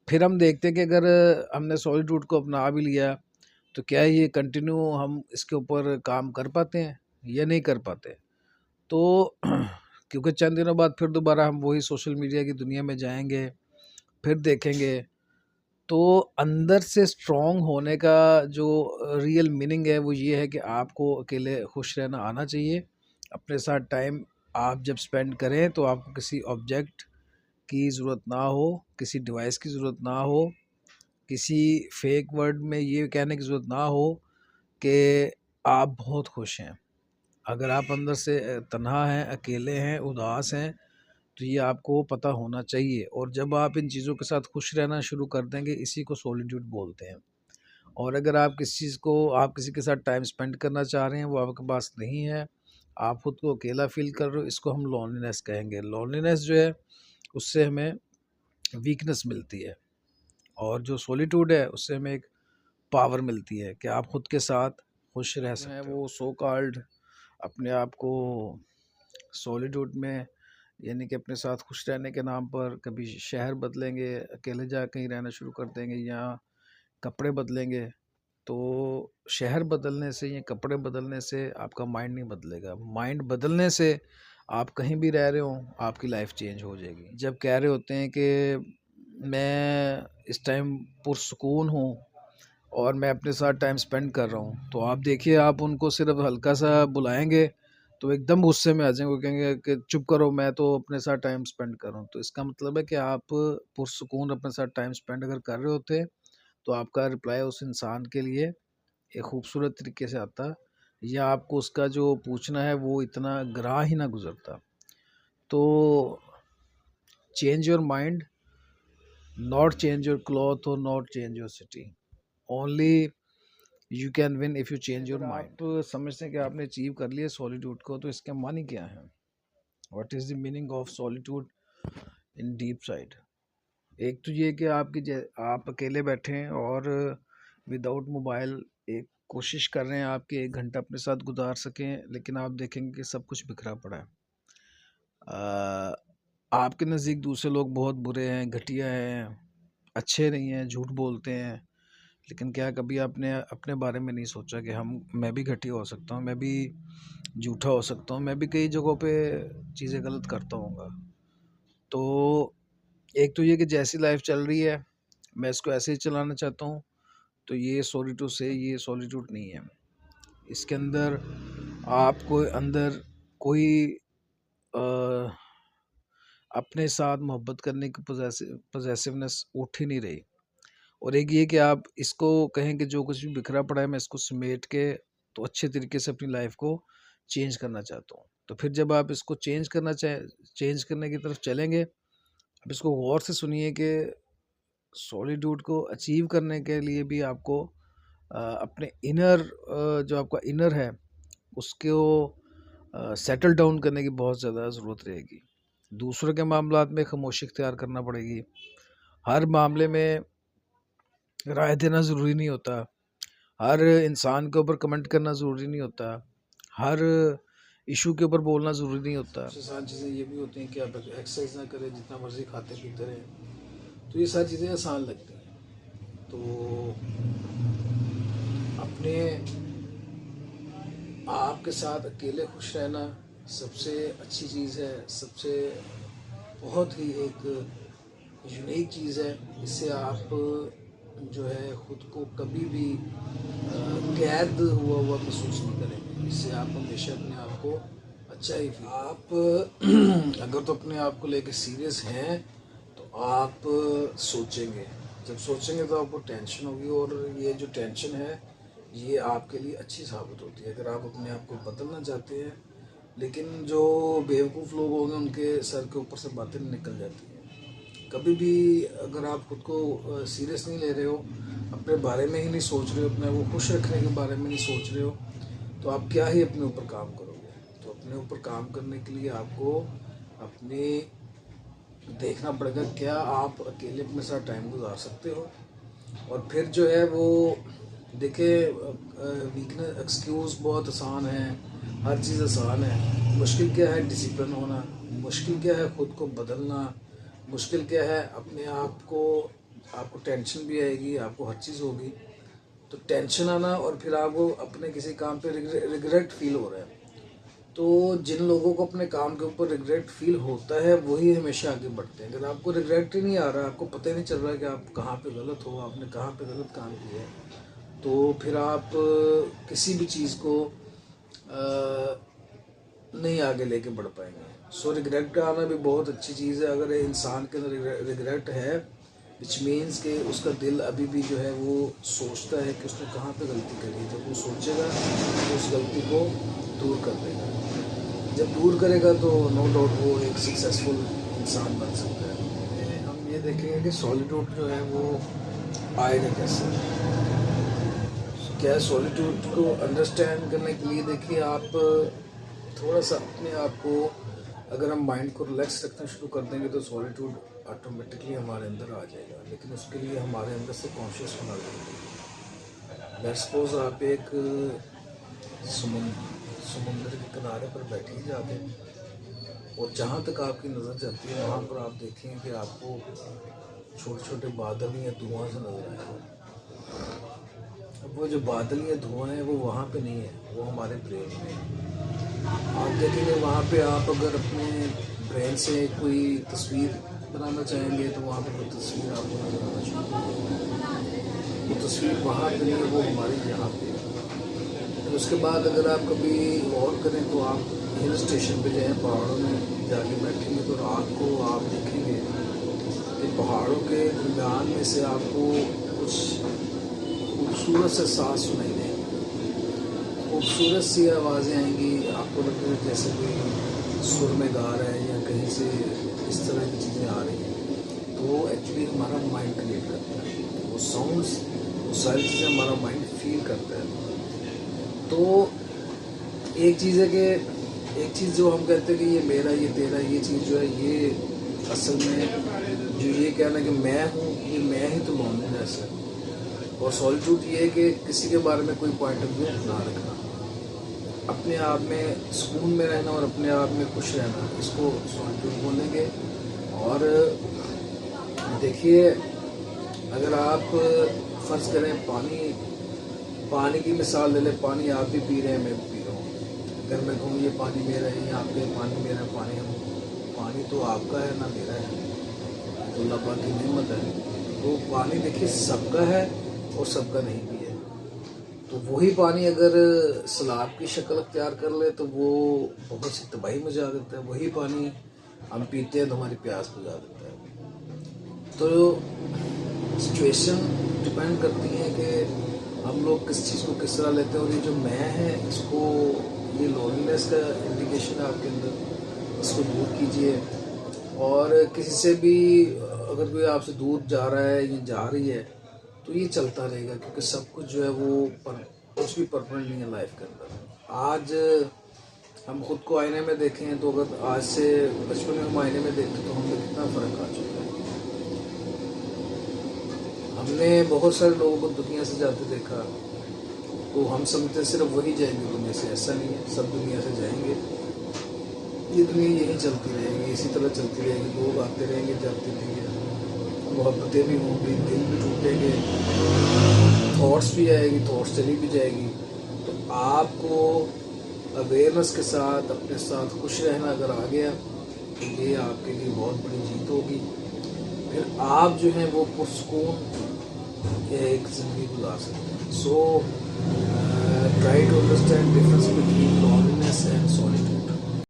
फिर हम देखते हैं कि अगर हमने सॉलिट्यूड को अपना भी लिया तो क्या ये कंटिन्यू हम इसके ऊपर काम कर पाते हैं या नहीं कर पाते। तो क्योंकि चंद दिनों बाद फिर दोबारा हम वही सोशल मीडिया की दुनिया में जाएंगे, फिर देखेंगे। तो अंदर से स्ट्रॉन्ग होने का जो रियल मीनिंग है वो ये है कि आपको अकेले खुश रहना आना चाहिए। अपने साथ टाइम आप जब स्पेंड करें तो आपको किसी ऑब्जेक्ट की ज़रूरत ना हो, किसी डिवाइस की ज़रूरत ना हो, किसी फेक वर्ड में ये कहने की ज़रूरत ना हो कि आप बहुत खुश हैं। अगर आप अंदर से तन्हा हैं, अकेले हैं, उदास हैं, तो ये आपको पता होना चाहिए। और जब आप इन चीज़ों के साथ खुश रहना शुरू कर देंगे, इसी को सॉलिट्यूड बोलते हैं। और अगर आप आप किसी के साथ टाइम स्पेंड करना चाह रहे हैं, वो आपके पास नहीं है, आप खुद को अकेला फ़ील कर रहे हो, इसको हम लोनलीनेस कहेंगे। लोनलीनेस जो है, उससे हमें वीकनेस मिलती है, और जो सॉलिट्यूड है, उससे हमें एक पावर मिलती है कि आप खुद के साथ खुश रह सकते हैं। वो सो कॉल्ड अपने आप को सॉलिट्यूड में, यानी कि अपने साथ खुश रहने के नाम पर कभी शहर बदलेंगे, अकेले जा कहीं रहना शुरू कर देंगे, या कपड़े बदलेंगे। तो शहर बदलने से या कपड़े बदलने से आपका माइंड नहीं बदलेगा। माइंड बदलने से आप कहीं भी रह रहे हो, आपकी लाइफ चेंज हो जाएगी। जब कह रहे होते हैं कि मैं इस टाइम पुरसुकून हूँ और मैं अपने साथ टाइम स्पेंड कर रहा हूँ, तो आप देखिए, आप उनको सिर्फ हल्का सा बुलाएंगे तो एकदम गुस्से में आ जाएंगे। वो कहेंगे कि चुप करो, मैं तो अपने साथ टाइम स्पेंड कर रहा हूँ। तो इसका मतलब है कि आप पुरसुकून अपने साथ टाइम स्पेंड अगर कर रहे होते, तो आपका रिप्लाई उस इंसान के लिए एक खूबसूरत तरीके से आता, या आपको उसका जो पूछना है वो इतना ग्राह ही ना गुजरता। तो change your mind, not change your cloth और not change your city. Only you can win if you change your mind. आप समझते हैं कि आपने अचीव कर लिया सॉलिट्यूड को, तो इसका मानी क्या है? What is the meaning of solitude in deep side? एक तो ये कि आप अकेले बैठे हैं और विदाउट मोबाइल एक कोशिश कर रहे हैं आपके 1 घंटा अपने साथ गुजार सकें, लेकिन आप देखेंगे कि सब कुछ बिखरा पड़ा है। आपके नज़दीक दूसरे लोग बहुत बुरे हैं, घटिया हैं, अच्छे नहीं हैं, झूठ बोलते हैं। लेकिन क्या कभी आपने अपने बारे में नहीं सोचा कि मैं भी घटिया हो सकता हूँ, मैं भी झूठा हो सकता हूँ, मैं भी कई जगहों पे चीज़ें गलत करता हूँगा। तो एक तो ये कि जैसी लाइफ चल रही है, मैं इसको ऐसे ही चलाना चाहता हूँ। तो ये सॉलिट्यूड नहीं है। इसके अंदर आपको अंदर कोई अ, अपने साथ मोहब्बत करने की पॉजेसिवनेस उठ ही नहीं रही। और एक ये कि आप इसको कहें कि जो कुछ भी बिखरा पड़ा है, मैं इसको समेट के तो अच्छे तरीके से अपनी लाइफ को चेंज करना चाहता हूँ। तो फिर जब आप इसको चेंज करने की तरफ चलेंगे, अब इसको गौर से सुनिए कि सॉलिट्यूड को अचीव करने के लिए भी आपको अपने जो आपका इनर है उसको सेटल डाउन करने की बहुत ज़्यादा ज़रूरत रहेगी। दूसरों के मामलात में खामोशी इख्तियार करना पड़ेगी। हर मामले में राय देना ज़रूरी नहीं होता, हर इंसान के ऊपर कमेंट करना ज़रूरी नहीं होता, हर इशू के ऊपर बोलना ज़रूरी नहीं होता। सबसे आसान चीज़ें ये भी होती हैं कि आप एक्सरसाइज ना करें, जितना मर्ज़ी खाते पीते रहें, तो ये सारी चीज़ें आसान लगती हैं। तो अपने आपके साथ अकेले खुश रहना सबसे अच्छी चीज़ है, सबसे बहुत ही एक यूनिक चीज़ है। इससे आप जो है ख़ुद को कभी भी कैद हुआ महसूस नहीं करेंगे। इससे आप हमेशा अपने आप को अच्छा ही फील आप अगर तो अपने आप को लेकर सीरियस हैं, तो आप सोचेंगे। जब सोचेंगे तो आपको टेंशन होगी, और ये जो टेंशन है ये आपके लिए अच्छी साबित होती है अगर आप अपने आप को बदलना चाहते हैं। लेकिन जो बेवकूफ़ लोग होंगे उनके सर के ऊपर से बातें निकल जाती हैं। कभी भी अगर आप खुद को सीरियस नहीं ले रहे हो, अपने बारे में ही नहीं सोच रहे हो, अपने को खुश रखने के बारे में नहीं सोच रहे हो, तो आप क्या ही अपने ऊपर काम करोगे। तो अपने ऊपर काम करने के लिए आपको अपने देखना पड़ेगा क्या आप अकेले अपने साथ टाइम गुजार सकते हो। और फिर जो है वो देखिए, वीकनेस एक्सक्यूज़ बहुत आसान है, हर चीज़ आसान है। मुश्किल क्या है? डिसिप्लिन होना। मुश्किल क्या है? ख़ुद को बदलना। मुश्किल क्या है? अपने आप को आपको टेंशन भी आएगी, आपको हर चीज़ होगी। तो टेंशन आना और फिर आपको अपने किसी काम पे रिग्रेट फील हो रहा है, तो जिन लोगों को अपने काम के ऊपर रिग्रेट फील होता है वही हमेशा आगे बढ़ते हैं। अगर आपको रिग्रेट ही नहीं आ रहा, आपको पता ही नहीं चल रहा है कि आप कहाँ पे गलत हो, आपने कहाँ पे गलत काम किया है, तो फिर आप किसी भी चीज़ को नहीं आगे लेके बढ़ पाएंगे। सो रिग्रेट का आना भी बहुत अच्छी चीज़ है। अगर इंसान के अंदर रिग्रेट है, विच मीन्स कि उसका दिल अभी भी जो है वो सोचता है कि उसने कहाँ पे गलती करी। जब वो सोचेगा तो उस गलती को दूर कर देगा। जब दूर करेगा तो नो डाउट वो एक सक्सेसफुल इंसान बन सकता है। हम ये देखेंगे कि सॉलिट्यूड जो है वो आएगा कैसे। क्या सॉलिट्यूड को अंडरस्टैंड करने के लिए देखिए, आप थोड़ा सा अपने आप को, अगर हम माइंड को रिलैक्स रखना शुरू कर देंगे तो सॉलिट्यूड ऑटोमेटिकली हमारे अंदर आ जाएगा। लेकिन उसके लिए हमारे अंदर से कॉन्शियस होना जरूरी है। लेट्स सपोज आप एक समुंदर के किनारे पर बैठिए जाके, और जहाँ तक आपकी नज़र जाती है वहाँ पर आप देखेंगे कि आपको छोटे छोटे बादल या धुआं से नज़र आएगा। अब वो जो बादल या धुआं है वो वहाँ पे नहीं है, वो हमारे ब्रेन में है। आप देखेंगे वहाँ पे आप अगर अपने ब्रेन से कोई तस्वीर बनाना चाहेंगे तो वहाँ पे कोई तस्वीर आपको नजर आना शुरू हो जाएगी। वो तस्वीर वहाँ पे नहीं है, वो हमारी यहाँ पे है। फिर उसके बाद अगर आप कभी गौर करें तो आप हिल स्टेशन पे जाएँ, पहाड़ों में जाके बैठेंगे तो रात को आप देखेंगे कि पहाड़ों के दरमियान में से आपको कुछ खूबसूरत से सांस सुनाई देंगी, खूबसूरत सी आवाज़ें आएंगी। आपको लगेगा जैसे कोई सुर में गा रहा है या कहीं से इस तरह की चीज़ें आ रही हैं। तो वो एक्चुअली हमारा माइंड क्रिएट करता है, वो साउंड्स, वो सारी चीज़ें हमारा माइंड फील करता है। तो एक चीज़ है कि एक चीज़ जो हम कहते हैं कि ये मेरा, ये तेरा, ये चीज़ जो है ये असल में जो ये कहना कि मैं हूँ, ये मैं ही तो लॉन्लीनेस है। और सॉलिट्यूड ये है कि किसी के बारे में कोई पॉइंट ऑफ व्यू ना रखना, अपने आप में सुकून में रहना और अपने आप में खुश रहना, इसको सॉलिट्यूड बोलेंगे। और देखिए, अगर आप फ़र्ज़ करें पानी की मिसाल ले लें, पानी आप भी पी रहे हैं, मैं भी पी रहा हूँ। अगर मैं कहूँ ये पानी मेरा है, या आपके पानी मेरा, पानी तो आपका है ना मेरा है, तो अल्लाह पाक की नेमत है। तो पानी देखिए सबका है और सबका नहीं भी है। तो वही पानी अगर सैलाब की शक्ल अख्तियार कर ले तो वो बहुत सी तबाही मचा देता है। वही पानी हम पीते हैं तो हमारी प्यास बुझा देता है। तो सिचुएशन डिपेंड करती है कि हम लोग किस चीज़ को किस तरह लेते हैं। और ये जो मैं है, इसको, ये लोनलीनेस का इंडिकेशन है आपके अंदर, इसको दूर कीजिए। और किसी से भी अगर कोई आपसे दूर जा रहा है या जा रही है तो ये चलता रहेगा, क्योंकि सब कुछ जो है वो कुछ भी परमानेंट नहीं है लाइफ के अंदर। आज हम खुद को आईने में देखें तो अगर आज से बचपन में हम आईने में देखते तो हमें कितना फ़र्क आ चुका है। हमने बहुत सारे लोगों को दुनिया से जाते देखा, तो हम समझते सिर्फ वही जाएंगे दुनिया से। ऐसा नहीं है, सब दुनिया से जाएंगे। ये दुनिया यही चलती रहेगी, इसी तरह चलती रहेगी। लोग आते रहेंगे, जाते रहेंगे, मोहब्बतें भी होंगी, दिल भी टूटेंगे, थॉट्स भी आएगी, थॉट्स चली भी जाएगी। तो आपको अवेयरनेस के साथ अपने साथ खुश रहना अगर आ गया तो ये आपके लिए बहुत बड़ी जीत होगी। फिर आप जो हैं वो पुरसुकून एक ज़िंदगी गुजार सकते हैं। So try to understand difference between loneliness and solitude.